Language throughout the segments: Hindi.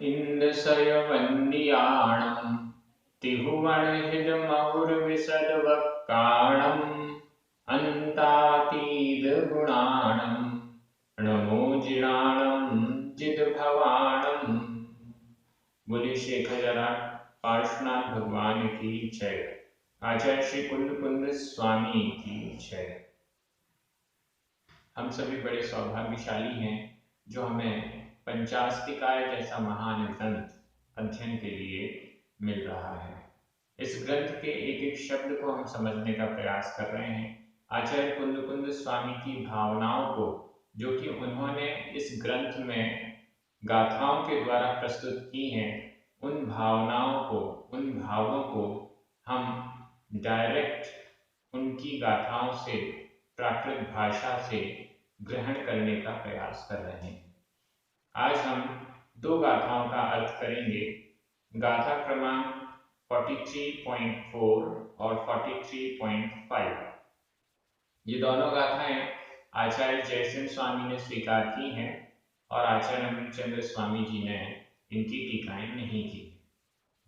इन्दसयवन्दियाणं तिहुवणहिदमहुर्विशद्वक्काणम् अन्तातीतगुणाणं नमो जिणाणं जितभवाणम्। बोलिए श्री खजराट पार्श्वनाथ भगवान की जय। आचार्य श्री कुंद कुंद स्वामी की जय। हम सभी बड़े सौभाग्यशाली हैं जो हमें पंचास्तिकाय जैसा महान ग्रंथ अध्ययन के लिए मिल रहा है। इस ग्रंथ के एक एक शब्द को हम समझने का प्रयास कर रहे हैं। आचार्य कुंद कुंद स्वामी की भावनाओं को, जो कि उन्होंने इस ग्रंथ में गाथाओं के द्वारा प्रस्तुत की हैं, उन भावनाओं को, उन भावों को हम डायरेक्ट उनकी गाथाओं से, प्राकृत भाषा से ग्रहण करने का प्रयास कर रहे हैं। आज हम दो गाथाओं का अर्थ करेंगे। गाथा क्रमांक 43.4 और 43.5। ये दोनों गाथाएं आचार्य जयसिंह स्वामी ने स्वीकार की हैं और आचार्य अमृतचंद्र स्वामी जी ने इनकी टीकाएं नहीं की,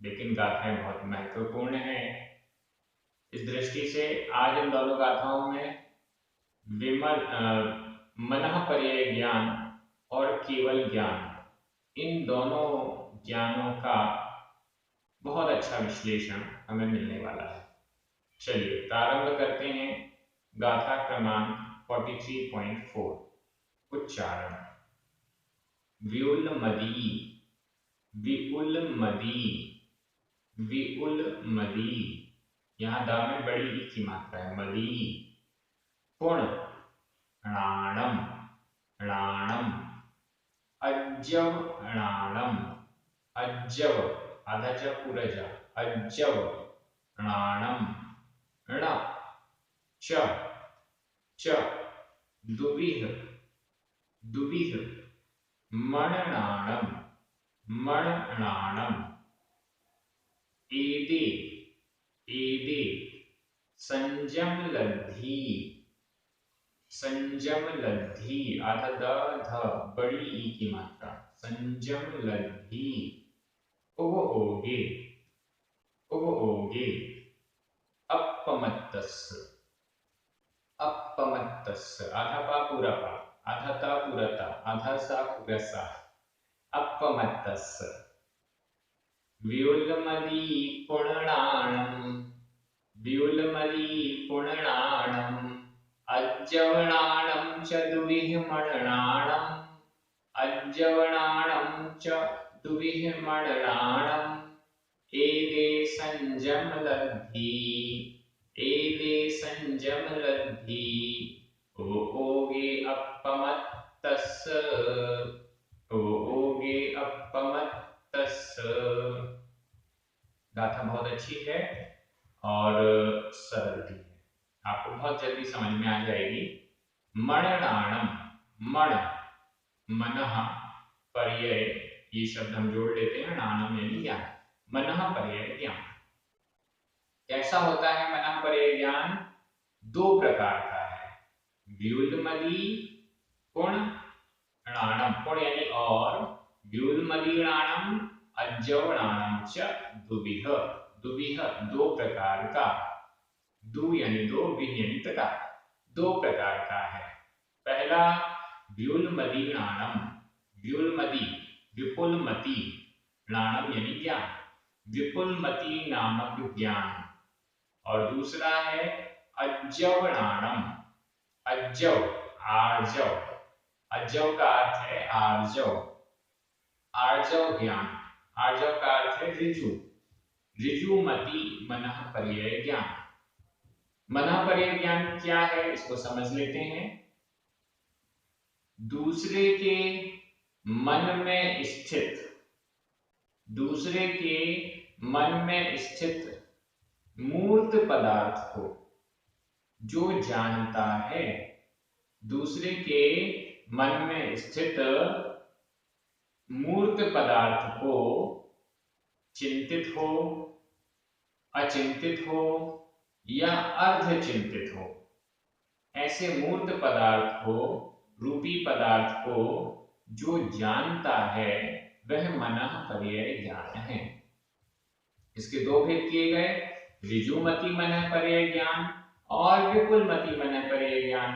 लेकिन गाथाएं बहुत महत्वपूर्ण हैं। इस दृष्टि से आज इन दोनों गाथाओं में मनः पर्याय ज्ञान और केवल ज्ञान, इन दोनों ज्ञानों का बहुत अच्छा विश्लेषण हमें मिलने वाला है। चलिए प्रारंभ करते हैं। गाथा क्रमांक 43.4। उच्चारण। व्युलमदी, विउलमदी, विउलमदी। यहाँ दा में बड़ी ई की मात्रा है, मदी। पुण णाणम, णाणम। अज्जव णाणम, अज्जव, आधा ज पूरा जा, अज्जव णाणम। ण च, च। दुविह, दुविह। मणनाणम, मणनाणम। एदे, एदे। संजम लब्धि, संजम लब्धि, आधा द ध बड़ी ई की मात्रा, संजम लब्धि। उवओगे, उवओगे। अपमत्तस्य, अपमत्तस्य, आधा पा पूरा पा, आधा ता पूरा ता, आधा सा पूरा सा। अपमत्तस्य। व्युलमदी पुणनाणम, व्युलमदी पुणनाणम। अज्जवनाणं च दुविहिमणनाणम्, अज्जवनाणं च दुविहिमणनाणम्। एदे संजमलब्धि, एदे संजमलब्धि। उवओगे अपमत्तस्य, उवओगे अपमत्तस्य। गाथा बहुत अच्छी है और सरल भी है, आपको बहुत जल्दी समझ में आ जाएगी। मणनाणम, मण मनः पर्याय, ये शब्द हम जोड़ लेते हैं, नाणम यानी ज्ञान। मनः पर्याय ज्ञान कैसा होता है? मनः पर्याय ज्ञान दो प्रकार का है। व्युलमदी पुण णाणम, पुण यानी और, व्युलमदी णाणम, अज्जवनाणम च दुविह, दुविह दो प्रकार का। दु यानी दो, विह यानी प्रकार, दो प्रकार का है। पहला व्युलमदी णाणम, व्युलमदी विपुलमति, णाणम यानी ज्ञान, विपुलमति नामक ज्ञान। और दूसरा है अज्जवनाणम, अज्जव आर्जव, अज्जव का अर्थ है आर्जव, आर्जव ज्ञान, आर्जव का अर्थ है ऋजु, ऋजुमति मनः पर्याय ज्ञान। मनः पर्याय ज्ञान क्या है, इसको समझ लेते हैं। दूसरे के मन में स्थित, दूसरे के मन में स्थित मूर्त पदार्थ को जो जानता है, दूसरे के मन में स्थित मूर्त पदार्थ को चिंतित हो, अचिंतित हो या अर्धचिंतित हो, ऐसे मूर्त पदार्थ को, रूपी पदार्थ को जो जानता है, वह मनः पर्यय ज्ञान है। इसके दो भेद किए गए, ऋजुमति मनः पर्यय ज्ञान और विपुलमति मनः पर्यय ज्ञान।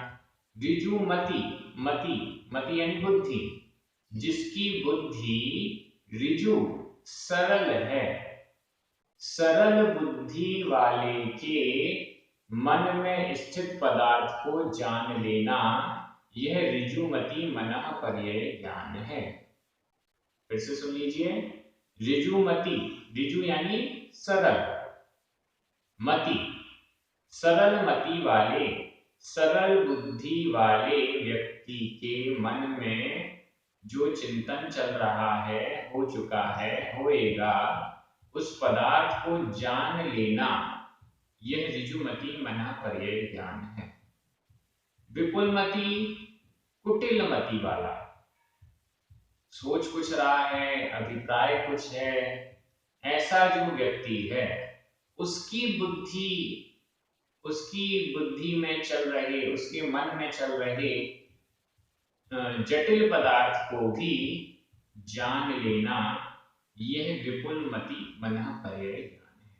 ऋजुमति, मति मति यानी बुद्धि, जिसकी बुद्धि ऋजु सरल है, सरल बुद्धि वाले के मन में स्थित पदार्थ को जान लेना, यह ऋजुमति मनः पर्यय ज्ञान है। फिर से सुन लीजिए, ऋजुमति, ऋजु यानी सरल, मति सरल मति वाले, सरल बुद्धि वाले व्यक्ति के मन में जो चिंतन चल रहा है, हो चुका है, होएगा, उस पदार्थ को जान लेना, यह ऋजुमति मनः पर्यय ज्ञान है। विपुलमति कुटिल मति वाला, सोच कुछ रहा है, अभिप्राय कुछ है, ऐसा जो व्यक्ति है, उसकी बुद्धि में चल रहे, उसके मन में चल रहे जटिल पदार्थ को भी जान लेना, यह विपुलमति मनः पर्यय ज्ञान है।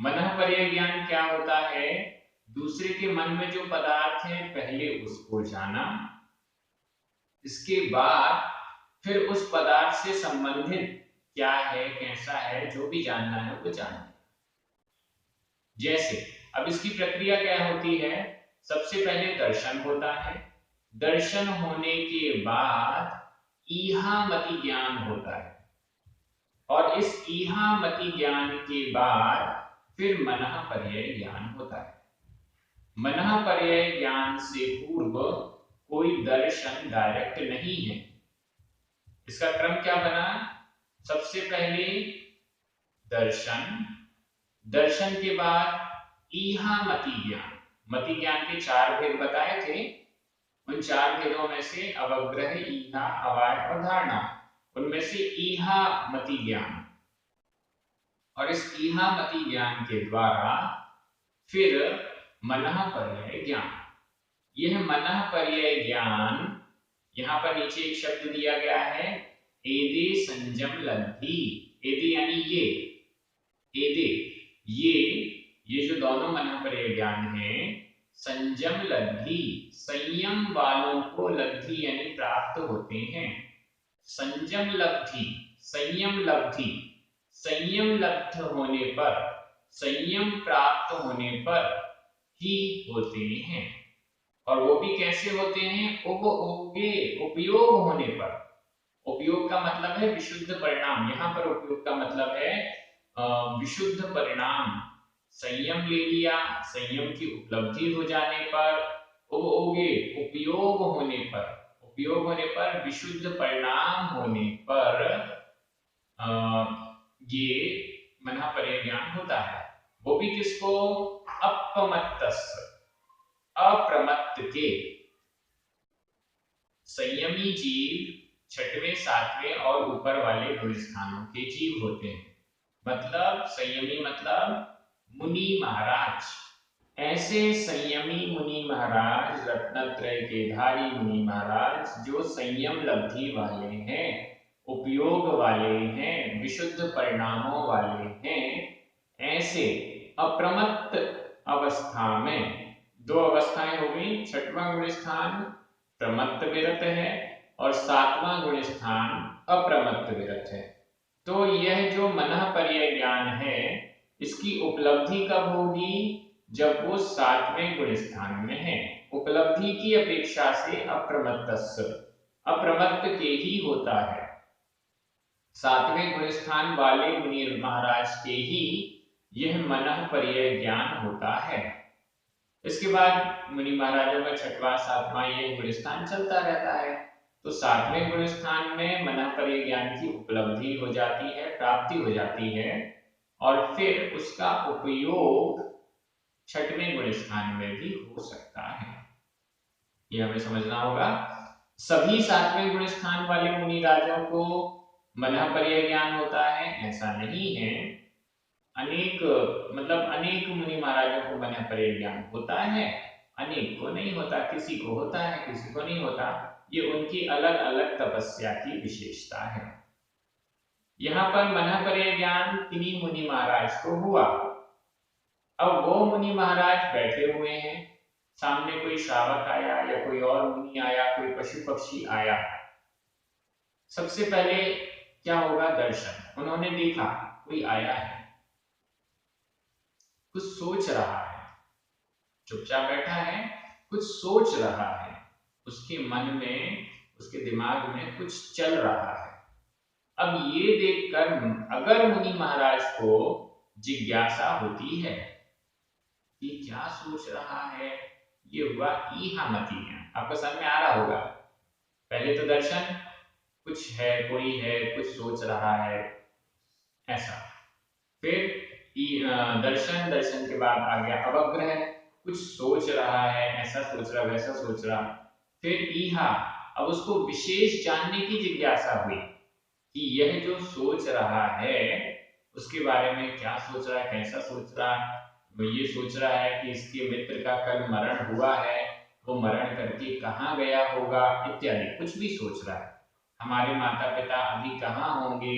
मनः पर्यय ज्ञान क्या होता है? दूसरे के मन में जो पदार्थ है, पहले उसको जाना, इसके बाद फिर उस पदार्थ से संबंधित क्या है, कैसा है, जो भी जानना है वो जानना। जैसे अब इसकी प्रक्रिया क्या होती है? सबसे पहले दर्शन होता है, दर्शन होने के बाद ईहामति ज्ञान होता है, और इस ईहामति ज्ञान के बाद फिर मनः पर्यय ज्ञान होता है। मनः पर्यय ज्ञान से पूर्व कोई दर्शन डायरेक्ट नहीं है। इसका क्रम क्या बना? सबसे पहले दर्शन, दर्शन के बाद ईहामति ज्ञान। मति ज्ञान के 4 भेद बताए थे, उन 4 भेदों में से अवग्रह, ईहा, अवाय और धारणा, उनमें से ईहामति ज्ञान, और इस ईहामति ज्ञान के द्वारा फिर मनः पर्यय ज्ञान। यह मनः पर्यय ज्ञान, यहां पर नीचे एक शब्द दिया गया है, एदे संयम लब्धि। एदे यानी ये, एदे ये जो दोनों मनः पर्यय ज्ञान है, संयम लब्धि, संयम वालों को लब्धि यानी प्राप्त होते हैं। संयम लब्धि, संयम लब्धि, संयम लब्ध होने पर, संयम प्राप्त होने पर ही होते हैं। और वो भी कैसे होते हैं? उपयोग होने पर। उपयोग का मतलब है विशुद्ध परिणाम, यहाँ पर उपयोग का मतलब है विशुद्ध परिणाम। संयम ले लिया, संयम की उपलब्धि हो जाने पर, उपयोग होने पर, विशुद्ध परिणाम होने पर ये मनः पर्यय ज्ञान होता है। वो भी किसको? अपमत्तस्य, अप्रमत्त के। संयमी जीव 6वें, 7वें और ऊपर वाले गुण स्थानों के जीव होते हैं। मतलब संयमी मतलब मुनि महाराज। ऐसे संयमी मुनि महाराज, रत्नत्रय के धारी मुनि महाराज, जो संयम लब्धि वाले हैं, उपयोग वाले हैं, विशुद्ध परिणामों वाले हैं, ऐसे अप्रमत्त अवस्था में, 2 अवस्थाएं हो गई। 6वां गुण स्थान प्रमत्त विरत है और 7वां गुण स्थान अप्रमत्त विरत है। तो यह जो मनः पर्यय ज्ञान है, इसकी उपलब्धि कब होगी? जब वो 7वें गुण स्थान में है। उपलब्धि की अपेक्षा से अप्रमत्त के ही होता है। 7वें गुण स्थान वाले मुनि महाराज के ही यह मनः पर्यय ज्ञान होता है। इसके बाद मुनि महाराजों का 6वां, 7वां यह गुण स्थान चलता रहता है। तो 7वें गुण स्थान में मनः पर्यय ज्ञान की उपलब्धि हो जाती है, प्राप्ति हो जाती है, और फिर उसका उपयोग 6वें गुण स्थान में भी हो सकता है। ये हमें समझना होगा। सभी 7वें गुण स्थान वाले मुनि राजों को मनः पर्यय ज्ञान होता है ऐसा नहीं है। अनेक मुनि महाराजों को मनः पर्यय ज्ञान होता है, अनेक को नहीं होता। किसी को होता है, किसी को नहीं होता। ये उनकी अलग अलग तपस्या की विशेषता है। यहाँ पर मनः पर्याय ज्ञान किन्हीं मुनि महाराज को हुआ। अब वो मुनि महाराज बैठे हुए हैं, सामने कोई श्रावक आया या कोई और मुनि आया, कोई पशु पक्षी आया। सबसे पहले क्या होगा? दर्शन। उन्होंने देखा कोई आया है, कुछ सोच रहा है, चुपचाप बैठा है, कुछ सोच रहा है, उसके मन में, उसके दिमाग में कुछ चल रहा है। अब ये देखकर अगर मुनि महाराज को जिज्ञासा होती है कि क्या सोच रहा है, ये हुआ ईहामती ज्ञान। आपको समझ में आ रहा होगा? पहले तो दर्शन, कुछ है, कोई है, कुछ सोच रहा है, ऐसा। फिर दर्शन, दर्शन के बाद आ गया अवग्रह, कुछ सोच रहा है, ऐसा सोच रहा, वैसा सोच रहा। फिर ईहा, अब उसको विशेष जानने की जिज्ञासा हुई कि यह जो सोच रहा है उसके बारे में क्या सोच रहा है, कैसा सोच रहा है। वो ये सोच रहा है कि इसके मित्र का कल मरण हुआ है, वो मरण करके कहाँ गया होगा, इत्यादि कुछ भी सोच रहा है। हमारे माता पिता अभी कहाँ होंगे,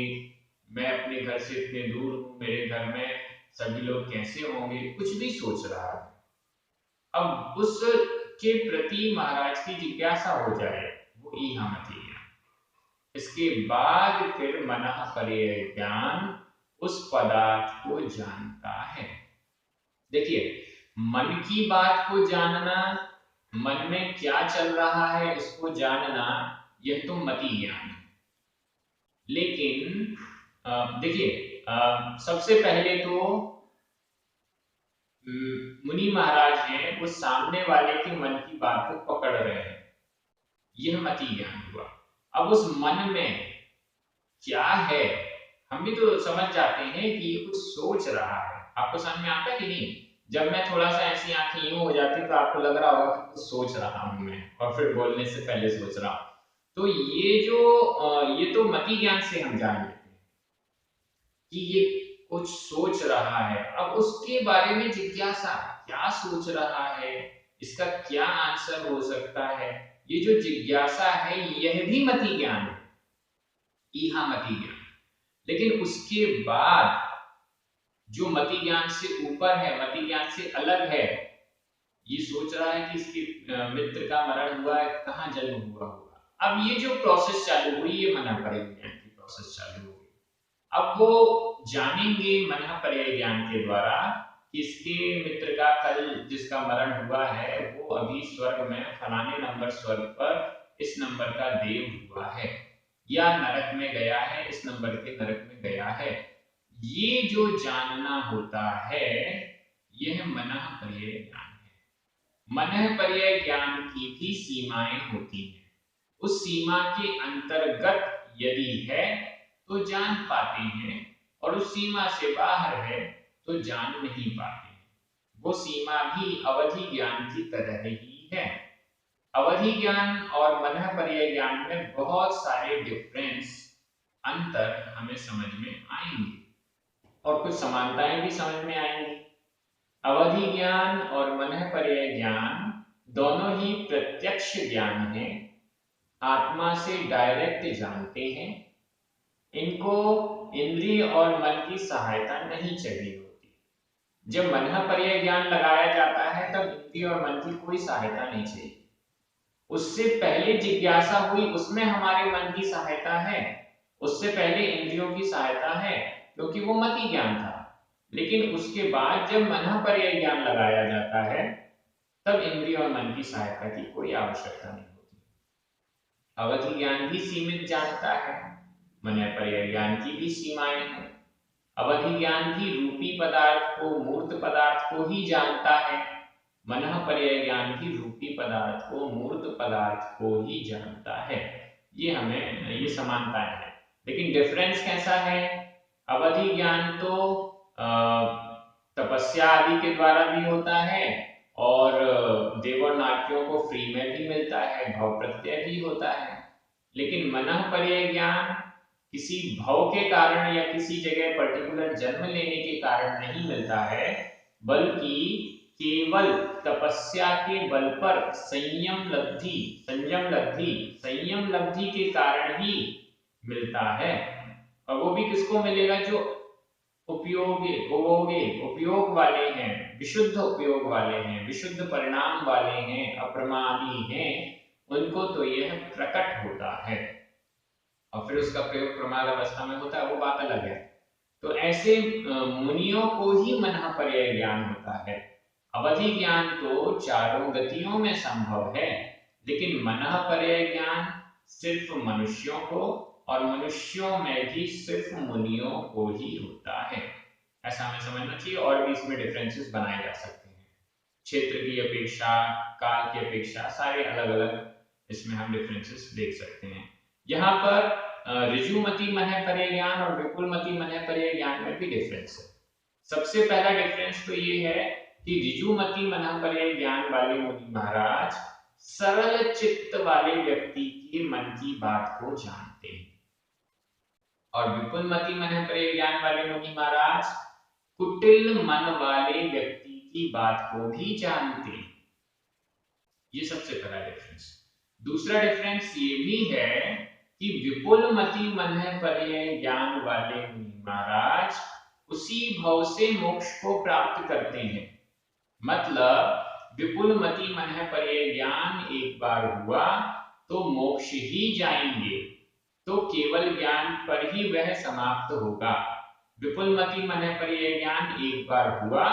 मैं अपने घर से इतने दूर हूँ, मेरे घर में सभी लोग कैसे होंगे, कुछ भी सोच रहा है। अब उसके प्रति महाराज की जिज्ञासा हो जाए, वो ईहामती ज्ञान। इसके बाद फिर मनः पर्यय ज्ञान उस पदार्थ को जानता है। देखिए, मन की बात को जानना, मन में क्या चल रहा है इसको जानना, यह तो मति ज्ञान है। लेकिन देखिए, सबसे पहले तो मुनि महाराज हैं, वो सामने वाले के मन की बात को पकड़ रहे हैं, यह मति ज्ञान हुआ। अब उस मन में क्या है, हम भी तो समझ जाते हैं कि ये कुछ सोच रहा है। आपको समझ में आता है कि नहीं? जब मैं थोड़ा सा ऐसी आंखें यूं हो जाती तो आपको लग रहा होगा कि कुछ सोच रहा हूं मैं, और फिर बोलने से पहले सोच रहा हूं। तो ये तो मति ज्ञान से हम जान लेते हैं कि ये कुछ सोच रहा है। अब उसके बारे में जिज्ञासा, क्या सोच रहा है, इसका क्या आंसर हो सकता है, ये जो जिज्ञासा है यह भी मति ज्ञान है, ईहामती ज्ञान। लेकिन उसके बाद जो मति ज्ञान से ऊपर है, मति ज्ञान से अलग है, ये सोच रहा है कि इसके मित्र का मरण हुआ है, कहाँ जन्म हुआ होगा। अब ये जो प्रोसेस चालू हुई, ये मनः पर्याय ज्ञान की प्रोसेस चालू हुई। अब वो जानेंगे मनः पर्याय ज्ञान के द्वारा कि इसके मित्र का कल जिसका मरण हुआ है वो अभी स्वर्ग में फलाने नंबर स्वर्ग पर इस नंबर का देव हुआ है, या नरक में गया है, इस नंबर के नरक में गया है। ये जो जानना होता है यह मनः पर्याय ज्ञान है। मनः पर्याय ज्ञान की भी सीमाएं होती हैं। उस सीमा के अंतर्गत यदि है तो जान पाते हैं, और उस सीमा से बाहर है तो जान नहीं पाते। वो सीमा भी अवधि ज्ञान की तरह ही है। अवधि ज्ञान और मनः पर्याय ज्ञान में बहुत सारे डिफरेंस, अंतर हमें समझ में आएंगे, और कुछ समानताएं भी समझ में आएंगी। अवधि ज्ञान और मनः पर्याय ज्ञान दोनों ही प्रत्यक्ष ज्ञान है, आत्मा से डायरेक्ट जानते हैं। इनको इंद्रिय और मन की सहायता नहीं चाहिए होती। जब मनः पर्याय ज्ञान लगाया जाता है तब इंद्रिय और मन की कोई सहायता नहीं चाहिए। उससे पहले जिज्ञासा हुई, उसमें हमारे मन की सहायता है, उससे पहले इंद्रियों की सहायता है, क्योंकि वो मति ज्ञान था। लेकिन उसके बाद जब मनः पर्याय ज्ञान लगाया जाता है तब इंद्रिय और मन की सहायता की कोई आवश्यकता नहीं होती। अवधि ज्ञान भी सीमित जानता है, मनः पर्याय ज्ञान की भी सीमाएं हैं। अवधि ज्ञान भी रूपी पदार्थ को, मूर्त पदार्थ को ही जानता है, मनः पर्याय ज्ञान भी रूपी पदार्थ को, मूर्त पदार्थ को ही जानता है। ये समानताएं हैं। लेकिन डिफरेंस कैसा है? अवधि ज्ञान तो तपस्या आदि के द्वारा भी होता है, और देव और नाट्यों को फ्री में भी मिलता है, भाव प्रत्यय भी होता है। लेकिन मनः पर्याय ज्ञान किसी भाव के कारण या किसी जगह पर्टिकुलर जन्म लेने के कारण नहीं मिलता है, बल्कि केवल तपस्या के बल पर संयम लब्धि के कारण ही मिलता है। और वो भी किसको मिलेगा? जो उपयोग वाले हैं, विशुद्ध उपयोग वाले हैं, विशुद्ध परिणाम वाले हैं, अप्रमादी हैं, उनको तो यह प्रकट होता है। और फिर उसका प्रयोग प्रमाद अवस्था में होता है, वो बात अलग है। तो ऐसे मुनियों को ही मनः पर्याय ज्ञान होता है। अवधि ज्ञान तो चारों गतियों में संभव है, लेकिन मनः पर्याय ज्ञान सिर्फ मनुष्यों को, और मनुष्यों में भी सिर्फ मुनियों को ही होता है। ऐसा हमें समझना चाहिए। और भी इसमें डिफरेंसेस बनाए जा सकते हैं, क्षेत्र की अपेक्षा, काल की अपेक्षा, सारे अलग अलग इसमें हम डिफरेंसेस देख सकते हैं। यहाँ पर ऋजुमति मनः पर्याय ज्ञान और विपुलमति मनः पर्याय ज्ञान में भी डिफरेंस है। सबसे पहला डिफरेंस तो ये है कि ऋजुमति मनः पर्याय ज्ञान वाले मुनि महाराज सरल चित्त वाले व्यक्ति के मन की बात को जानते हैं, और विपुलमति मनः पर्याय ज्ञान वाले मुनि महाराज कुटिल मन वाले व्यक्ति की बात को भी जानते हैं। ये सबसे पहला डिफरेंस। दूसरा डिफरेंस ये भी है कि विपुलमति मनः पर्याय ज्ञान वाले मुनि महाराज उसी भव से मोक्ष को प्राप्त करते हैं। मतलब विपुलमति मनः पर्याय ज्ञान एक बार हुआ तो मोक्ष ही जाएंगे, तो केवल ज्ञान पर ही वह समाप्त होगा। विपुलमति मनः पर्याय ज्ञान एक बार हुआ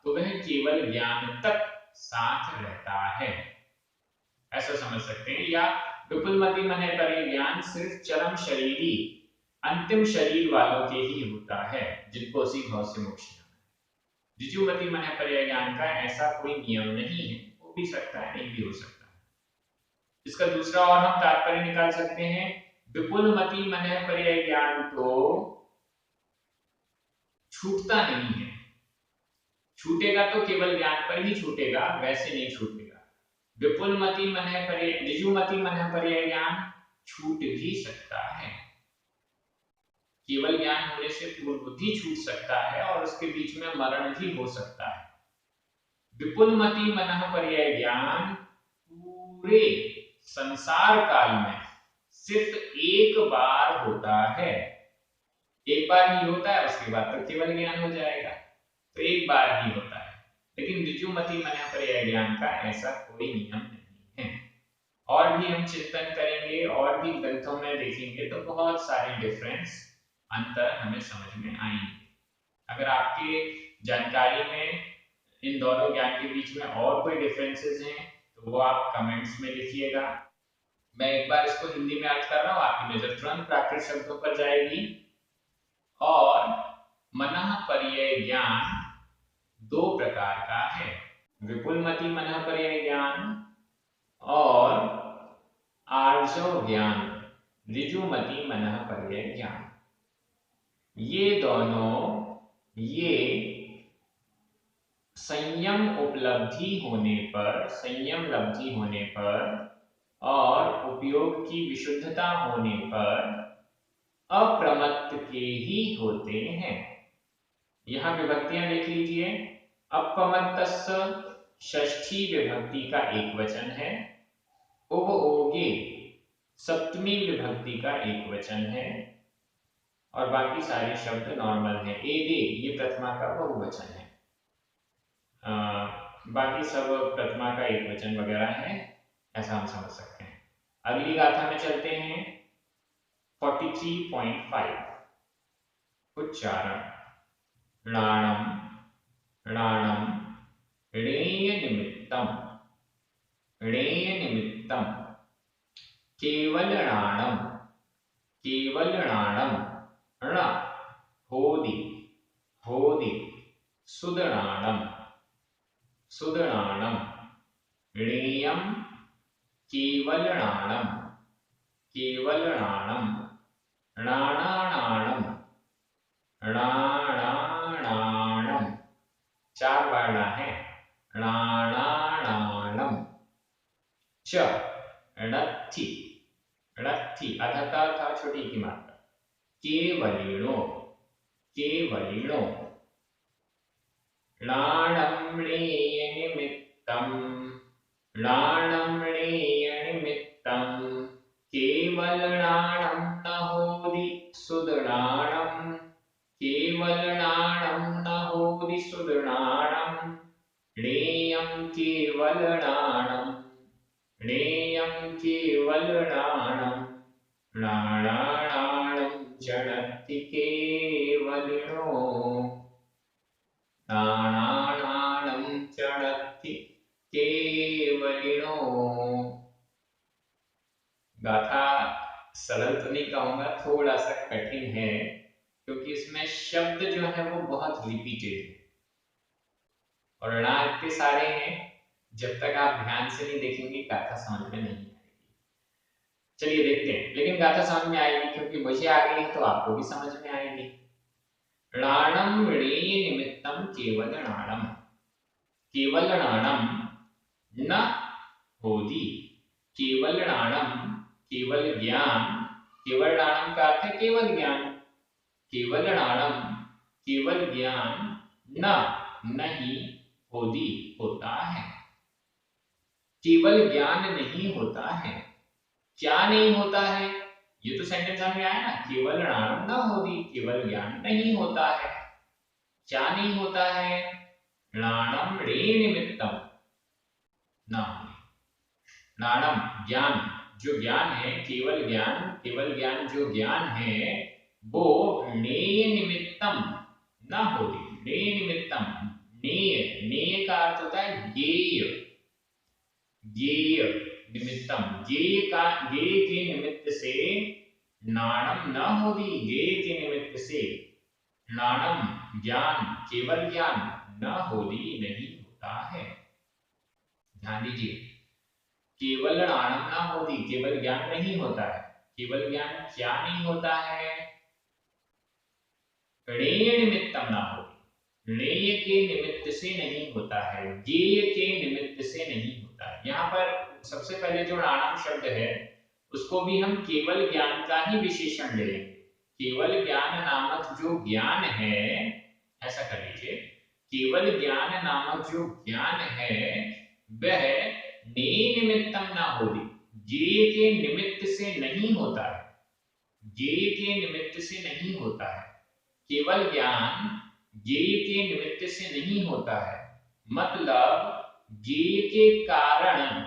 तो वह केवल ज्ञान तक साथ रहता है, ऐसा समझ सकते हैं। या विपुलमति मनः पर्याय ज्ञान सिर्फ चरम शरीरी, अंतिम शरीर वालों के ही होता है, जिनको उसी भाव से मोक्ष जाना है। ऋजुमति मनः पर्याय ज्ञान का ऐसा कोई नियम नहीं है, हो भी सकता है, नहीं भी हो सकता है। इसका दूसरा और हम तात्पर्य निकाल सकते हैं, विपुलमति मनः पर्याय ज्ञान तो छूटता नहीं है, छूटेगा तो केवल ज्ञान पर ही छूटेगा, वैसे नहीं छूटेगा। विपुलमति मनः पर्याय, ऋजुमति मनः पर्याय ज्ञान छूट भी सकता है, केवल ज्ञान होने से पूर्व बुद्धि छूट सकता है और उसके बीच में मरण भी हो सकता है। विपुलमति मनः पर्याय ज्ञान पूरे संसार काल में सिर्फ एक बार होता है, एक बार ही होता है, उसके बाद तो केवल ज्ञान हो जाएगा, तो एक बार ही होता है। लेकिन ऋजुमति मनः पर्याय ज्ञान का ऐसा कोई नियम नहीं है। और भी हम चिंतन करेंगे और भी ग्रंथों में देखेंगे तो बहुत सारे डिफरेंस, अंतर हमें समझ में आएंगे। अगर आपके जानकारी में इन दोनों ज्ञान के बीच में और कोई डिफरेंसेस हैं तो वो आप कमेंट्स में लिखिएगा। मैं एक बार इसको हिंदी में अर्थ कर रहा हूँ, आपकी नजर तुरंत प्राकृत शब्दों पर जाएगी। और मनः पर्याय ज्ञान दो प्रकार का है, विपुलमति मनः पर्याय ज्ञान और आर्जव ज्ञान, ऋजुमति मनः पर्याय ज्ञान। ये दोनों, ये संयम उपलब्धि होने पर, संयम लब्धि होने पर और उपयोग की विशुद्धता होने पर अप्रमत्त के ही होते हैं। यहां विभक्तियां देख लीजिए, अपमत्तस्य षष्ठी विभक्ति का एक वचन है, उपओगे सप्तमी विभक्ति का एक वचन है, और बाकी सारे शब्द नॉर्मल हैं। एदे ये प्रथमा का बहुवचन है, बाकी सब प्रथमा का एक वचन वगैरह है, ऐसा हम समझ सकते हैं। अगली गाथा में चलते हैं। 43.5 उच्चारण। णाणम णाणम णेय निमित्तम, णेय निमित्तम, केवल णाणम, केवल णाणम, ण होदि, होदि, सुदणाणम, सुदणाणम, णेयम, केवल णाणम, केवल णाणम, णाणाणाणम, णाणाणाणम, चार वर्ण है, णाणाणाणम, च णत्थि, णत्थि अधता था छोटी की मात्रा, केवलिणो, केवलिणो, णाणं णेय निमित्तं, णाणं णेय निमित्तं, केवल णाणं न होदि सुदृढ़ाणं केवलनाणं न होदि सुदृढ़ाणं ज्ञेयं केवलनाणं ज्ञेयं केवलनाणं नाणाणाणं चणत्ति केवलिनो नाणाणाणं चणत्ति केवलिनो। गाथा सरल तो नहीं कहूंगा, थोड़ा सा कठिन है क्योंकि इसमें शब्द जो है वो बहुत रिपीटेड है और णा इतने सारे हैं, जब तक आप ध्यान से नहीं देखेंगे गाथा समझ में नहीं आएगी। चलिए देखते हैं, लेकिन गाथा समझ में आएगी क्योंकि मुझे आ गई तो आपको भी समझ में आएगी। णाणम णेय निमित्तम केवल णाणम, केवल णाणम न होदि, केवल णाणम केवल ज्ञान, केवल णाणम का अर्थ है केवल ज्ञान, केवल णाणम केवल ज्ञान न नहीं होदि होता है, केवल ज्ञान नहीं होता है। क्या नहीं होता है, ये तो सेंटेंस हमें आया ना, केवल णाणम न होदि केवल ज्ञान नहीं होता है। क्या नहीं होता है, णाणम णे निमित्तम न, णाणम ज्ञान, जो ज्ञान है केवल ज्ञान जो ज्ञान है वो नेय निमित्तम न होदि, नेय निमित्तम, नेय, नेय का अर्थ होता है ज्ञेय, ज्ञेय निमित्तम, ज्ञेय का, ज्ञेय के निमित्त से नाणम न होदि, ज्ञेय के निमित्त से नाणम ज्ञान, केवल ज्ञान न होदि नहीं होता है। ध्यान दीजिए, केवल णाणम न होदि केवल ज्ञान नहीं होता है, केवल ज्ञान क्या नहीं होता है, णेय निमित्तम न होदि, णेय के निमित्त से नहीं होता है, ज्ञेय के निमित्त से नहीं होता है। यहाँ पर सबसे पहले जो णाणम शब्द है उसको भी हम केवल ज्ञान का ही विशेषण ले लेंगे। केवल ज्ञान नामक जो ज्ञान है, ऐसा कर लीजिए, केवल ज्ञान नामक जो ज्ञान है वह नेय निमित्तम न होदि, ज्ञेय के निमित्त से नहीं होता है, ज्ञेय के निमित्त से नहीं होता है। केवल ज्ञान ज्ञेय के निमित्त से नहीं होता है, मतलब ज्ञेय के कारण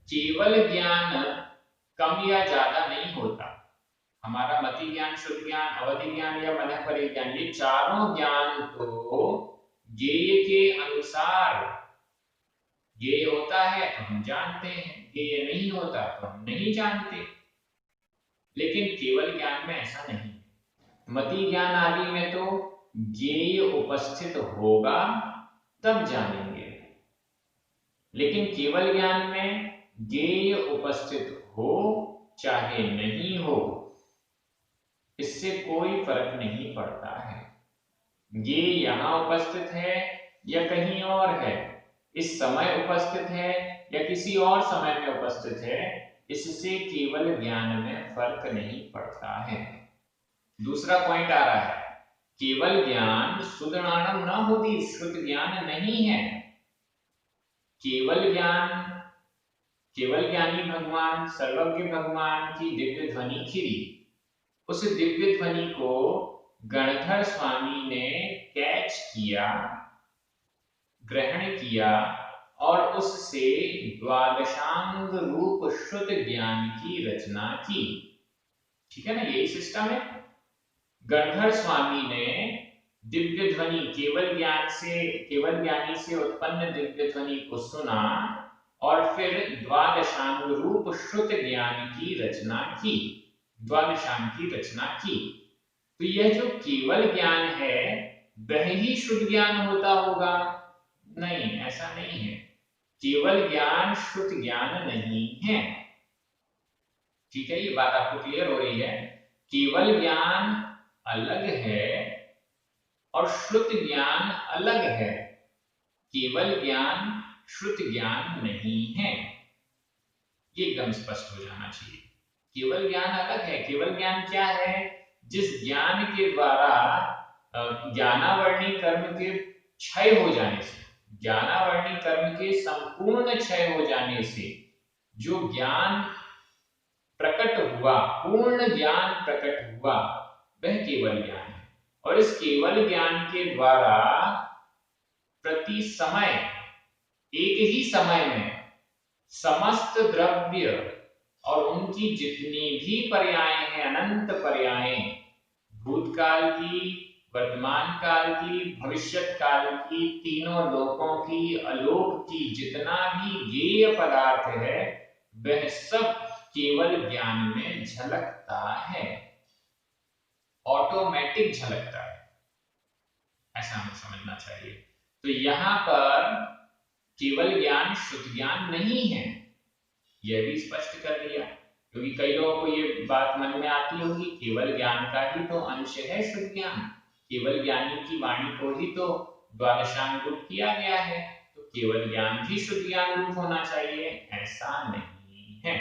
केवल ज्ञान कम या ज्यादा नहीं होता। हमारा मति ज्ञान, शुद्ध ज्ञान, अवधि ज्ञान या मनःपरि ज्ञान, ये चारों ज्ञान तो ज्ञेय के अनुसार, ज्ञेय होता है तो हम जानते हैं, ज्ञेय नहीं होता तो हम नहीं जानते। लेकिन केवल ज्ञान में ऐसा नहीं, मति ज्ञान आदि में तो ज्ञेय उपस्थित होगा तब जानेंगे, लेकिन केवल ज्ञान में ज्ञेय उपस्थित हो चाहे नहीं हो इससे कोई फर्क नहीं पड़ता है। ज्ञेय यहाँ उपस्थित है या कहीं और है, इस समय उपस्थित है या किसी और समय में उपस्थित है, इससे केवल ज्ञान में फर्क नहीं पड़ता है। दूसरा पॉइंट आ रहा है, केवल ज्ञान सुदृढ़ाणम न होदि, शुद्ध ज्ञान नहीं है। केवल ज्ञान, केवल ज्ञानी भगवान, सर्वज्ञ भगवान की दिव्य ध्वनि खिरी, उस दिव्य ध्वनि को गणधर स्वामी ने कैच किया, ग्रहण किया और उससे द्वादशांग रूप शुद्ध ज्ञान की रचना की। ठीक है ना, यही सिस्टम है। गणधर स्वामी ने दिव्य ध्वनि, केवल ज्ञान से, केवल ज्ञानी से उत्पन्न दिव्य ध्वनि को सुना और फिर द्वादशांग रूप शुद्ध ज्ञान की रचना की, द्वादशांग की रचना की। तो यह जो केवल ज्ञान है वह ही शुद्ध ज्ञान होता होगा? नहीं, ऐसा नहीं है। केवल ज्ञान शुद्ध ज्ञान नहीं है। ठीक है, ये बात आपको क्लियर हो रही है? केवल ज्ञान अलग है और शुद्ध ज्ञान अलग है। केवल ज्ञान शुद्ध ज्ञान नहीं है, ये एकदम स्पष्ट हो जाना चाहिए। केवल ज्ञान अलग है। केवल ज्ञान क्या है? जिस ज्ञान के द्वारा ज्ञानावर्णी कर्म के क्षय हो जाने से, ज्ञानावर्णी कर्म के संपूर्ण क्षय हो जाने से जो ज्ञान प्रकट हुआ, पूर्ण ज्ञान प्रकट हुआ, वह केवल ज्ञान है। और इस केवल ज्ञान के द्वारा प्रति समय, एक ही समय में समस्त द्रव्य और उनकी जितनी भी पर्यायें हैं, अनंत पर्यायें, भूतकाल की, वर्तमान काल की, भविष्यत काल की, तीनों लोकों की, अलोक की, जितना भी ज्ञेय पदार्थ है वह सब केवल ज्ञान में झलकता है, ऑटोमेटिक झलकता है, ऐसा हमें समझना चाहिए। तो यहां पर केवल ज्ञान शुद्ध ज्ञान नहीं है, यह भी स्पष्ट कर दिया, क्योंकि कई लोगों को ये बात मन में आती होगी, केवल ज्ञान का ही तो अंश है शुद्ध ज्ञान, केवल ज्ञानी की वाणी को ही तो द्वादशांग रूप किया गया है, तो केवल ज्ञान भी शुद्ध ज्ञान रूप होना चाहिए, ऐसा नहीं है।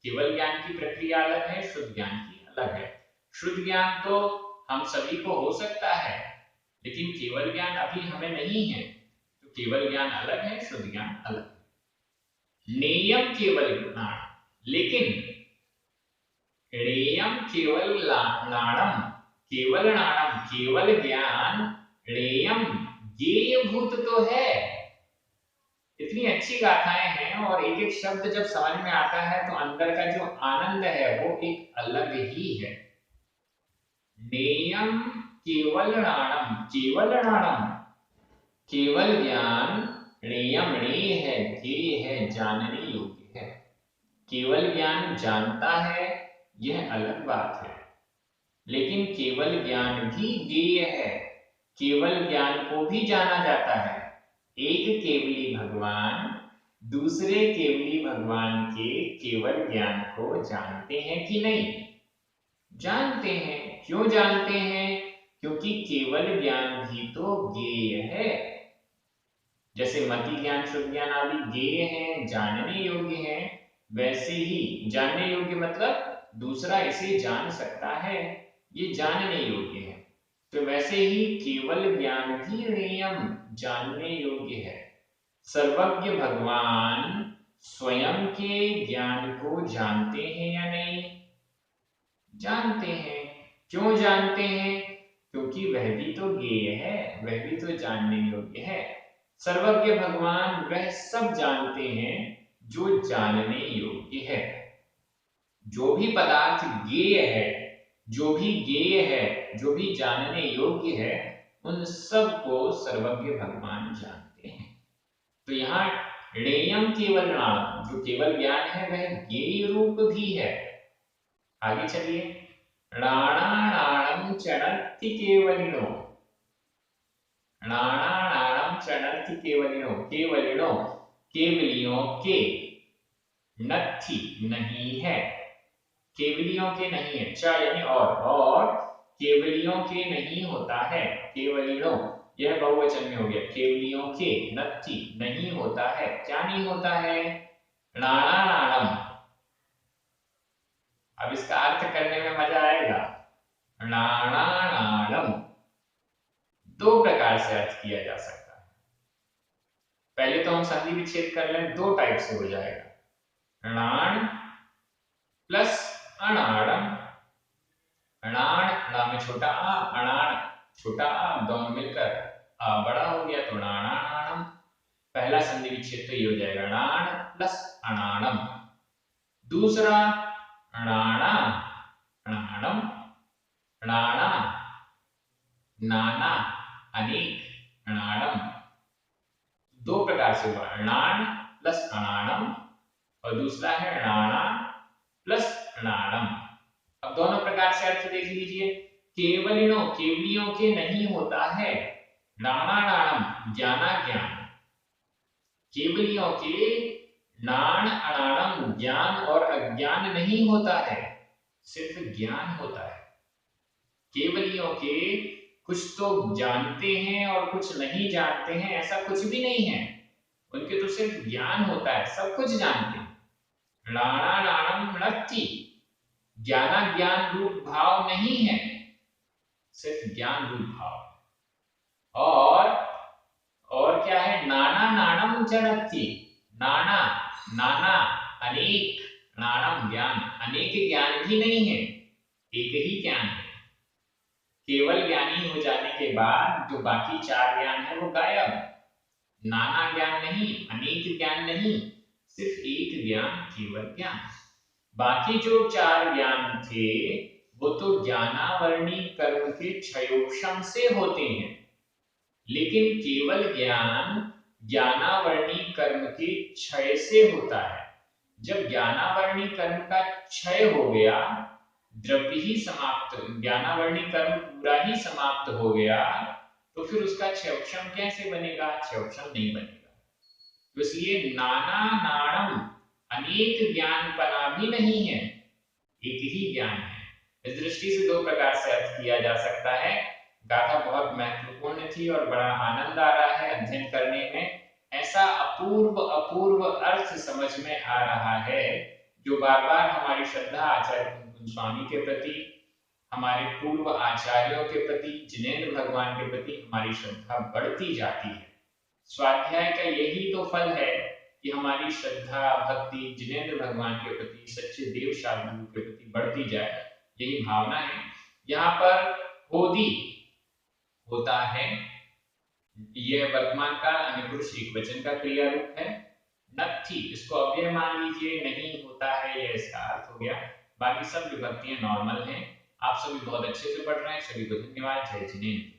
केवल ज्ञान की प्रक्रिया अलग है, शुद्ध ज्ञान की अलग है। शुद्ध ज्ञान तो हम सभी को हो सकता है, लेकिन केवल ज्ञान अभी हमें नहीं है, तो केवल ज्ञान अलग है, शुद्ध ज्ञान अलग है। नेयम केवल ज्ञान, लेकिन णेयम केवल नाणम, केवल नाणम, केवल ज्ञान, णेयम ज्ञेयभूत तो है। इतनी अच्छी गाथाएं हैं और एक एक शब्द जब समझ में आता है तो अंदर का जो आनंद है वो एक अलग ही है। नेयम केवल नाणम, केवल नाणम, केवल ज्ञान, णेयम णेय है, ज्ञेय है, जानने योग्य है। केवल ज्ञान जानता है यह अलग बात है, लेकिन केवल ज्ञान भी ज्ञेय है, केवल ज्ञान को भी जाना जाता है। एक केवली भगवान दूसरे केवली भगवान के केवल ज्ञान को जानते हैं कि नहीं? जानते हैं। क्यों जानते हैं? क्योंकि केवल ज्ञान भी तो ज्ञेय है। जैसे मति ज्ञान, शुद्ध ज्ञान आदि ज्ञेय हैं, जानने योग्य हैं, वैसे ही जानने योग्य मतलब दूसरा इसे जान सकता है, ये जानने योग्य है। तो वैसे ही केवल ज्ञान भी णेयम, जानने योग्य है। सर्वज्ञ भगवान स्वयं के ज्ञान को जानते हैं या नहीं? जानते हैं। क्यों जानते हैं? क्योंकि वह भी तो ज्ञेय है, वह भी तो जानने योग्य है। सर्वज्ञ भगवान वह सब जानते हैं जो जानने योग्य है। जो भी पदार्थ ज्ञेय है, जो भी ज्ञेय है, जो भी जानने योग्य है, उन सब को सर्वज्ञ भगवान जानते हैं। तो यहाँ णेयम केवल नाम, जो केवल ज्ञान है वह ज्ञेय रूप भी है। आगे चलिए। णाणाणाणम चणत्ति केवलिनो, णाणाणाणम चणत्ति केवलिनो, केवलिनो केवलियों के, नत्थि नहीं है, केवलियों के नहीं है, च यानी और केवलियों के नहीं होता है, केवलिनो यह बहुवचन में हो गया, केवलियों के, नत्थि नहीं होता है। क्या नहीं होता है? णाणाणाणम। अब इसका अर्थ करने में मजा आएगा। णाणाणाणम दो प्रकार से अर्थ किया जा सकता है। पहले तो हम संधि विच्छेद कर लें, दो टाइप से हो जाएगा। णाण प्लस अणाणम, अणाण, णा में छोटा आ, अणाण छोटा आ, दोनों मिलकर आ बड़ा हो गया तो णाणाणाणम। पहला संधि विच्छेद तो ये हो जाएगा णाण प्लस अणाणम। दूसरा णाणा अणाणम, णाणा नाना अनेक अणाणम। दो प्रकार से हुआ, णाण प्लस अणाणम और दूसरा है णाणा प्लस अणाणम। अब दोनों प्रकार से अर्थ देख लीजिए। केवलिनो केवलियों के नहीं होता है, णाणाणाणम ज्ञाना ज्ञान, केवलियों के नाण अणाणम ज्ञान और अज्ञान नहीं होता है, सिर्फ ज्ञान होता है। केवलियों के कुछ तो जानते हैं और कुछ नहीं जानते हैं, ऐसा कुछ भी नहीं है, उनके तो सिर्फ ज्ञान होता है, सब कुछ जानते हैं। णाणाणाणम नत्थि, ज्ञाना ज्ञान रूप भाव नहीं है, सिर्फ ज्ञान रूप भाव। और क्या है? नाना नाणम च नत्थि, नाना नाना अनेक नाणम ज्ञान, अनेक ज्ञान भी नहीं है, एक ही ज्ञान है। केवल ज्ञानी हो जाने के बाद जो बाकी चार ज्ञान है वो गायब। नाना ज्ञान नहीं, अनेक ज्ञान नहीं, सिर्फ एक ज्ञान, केवल ज्ञान। बाकी जो चार ज्ञान थे वो तो ज्ञानावरणी कर्म के क्षयोक्षम से होते हैं, लेकिन केवल ज्ञान ज्ञानावरणी कर्म के क्षय से होता है। जब ज्ञानावरणी कर्म का क्षय हो गया, द्रव्य ही समाप्त, ज्ञानावरणी कर्म पूरा ही समाप्त हो गया, तो फिर उसका क्षयोक्षम कैसे बनेगा? क्षयोक्षम नहीं बनेगा। तो इसलिए नाना नाणम, अनेक ज्ञान पना भी नहीं है, एक ही ज्ञान है। इस दृष्टि से दो प्रकार से अर्थ किया जा सकता है। गाथा बहुत महत्वपूर्ण थी और बड़ा आनंद आ रहा है अध्ययन करने में। ऐसा अपूर्व अपूर्व अर्थ समझ में आ रहा है जो बार बार हमारी श्रद्धा आचार्य कुंकुम स्वामी के प्रति, हमारे पूर्व आचार्यों के प्रति, जिनेंद्र भगवान के प्रति हमारी श्रद्धा बढ़ती जाती है। स्वाध्याय का यही तो फल है कि हमारी श्रद्धा भक्ति जिनेंद्र भगवान के प्रति, सच्चे देव शार्दूल के प्रति बढ़ती जाए, यही भावना है। यहाँ पर होदी होता है, यह वर्तमान काल अनिपुरुष एकवचन का क्रिया रूप है। नत्थी, इसको अव्यय मान लीजिए, नहीं होता है, यह इसका अर्थ हो गया। बाकी सब विभक्तियां नॉर्मल हैं। आप सभी बहुत अच्छे से पढ़ रहे हैं, सभी को धन्यवाद। जय जिनेंद्र।